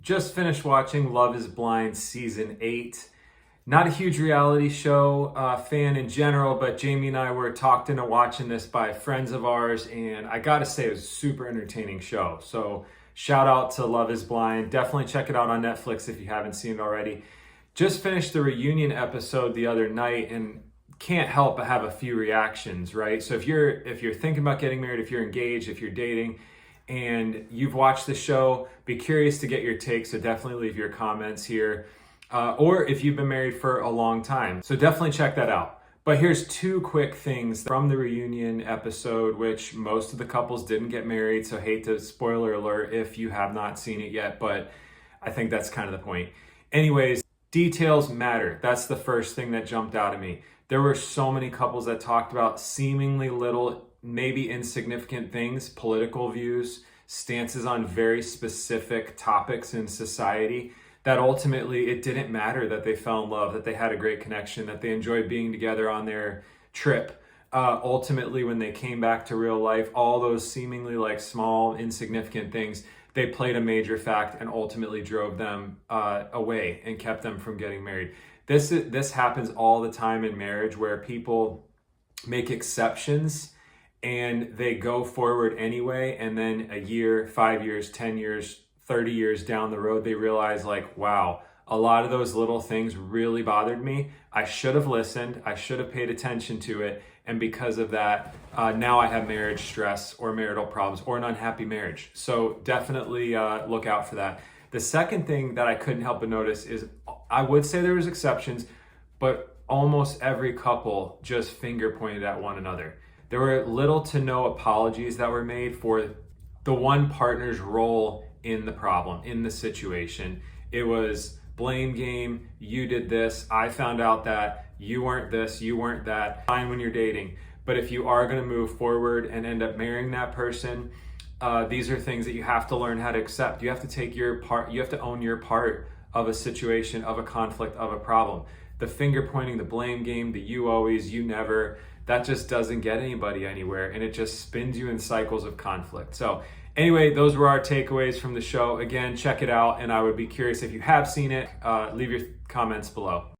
Just finished watching Love is Blind Season 8. Not a huge reality show fan in general, but Jamie and I were talked into watching this by friends of ours, and I gotta say it was a super entertaining show. So shout out to Love is Blind. Definitely check it out on Netflix if you haven't seen it already. Just finished the reunion episode the other night and can't help but have a few reactions, right? So if you're thinking about getting married, if you're engaged, if you're dating, and you've watched the show, be curious to get your takes, so definitely leave your comments here. Or if you've been married for a long time. So definitely check that out. But here's two quick things from the reunion episode, which most of the couples didn't get married, so hate to spoiler alert if you have not seen it yet, but I think that's kind of the point. Anyways, details matter. That's the first thing that jumped out at me. There were so many couples that talked about seemingly little, maybe insignificant things, political views, stances on very specific topics in society, that ultimately it didn't matter that they fell in love, that they had a great connection, that they enjoyed being together on their trip. Ultimately, when they came back to real life, all those seemingly like small, insignificant things, they played a major fact and ultimately drove them away and kept them from getting married. This happens all the time in marriage, where people make exceptions and they go forward anyway, and then a year, 5 years, 10 years, 30 years down the road, they realize like, wow, a lot of those little things really bothered me. I should have listened. I should have paid attention to it. And because of that, now I have marriage stress or marital problems or an unhappy marriage. So definitely look out for that. The second thing that I couldn't help but notice is, I would say there was exceptions, but almost every couple just finger pointed at one another. There were little to no apologies that were made for the one partner's role in the problem, in the situation. It was blame game. You did this. I found out that you weren't this, you weren't that. Fine when you're dating. But if you are going to move forward and end up marrying that person, these are things that you have to learn how to accept. You have to take your part. You have to own your part of a situation, of a conflict, of a problem. The finger pointing, the blame game, the you always, you never, that just doesn't get anybody anywhere, and it just spins you in cycles of conflict. So anyway, those were our takeaways from the show. Again, check it out, and I would be curious if you have seen it, leave your comments below.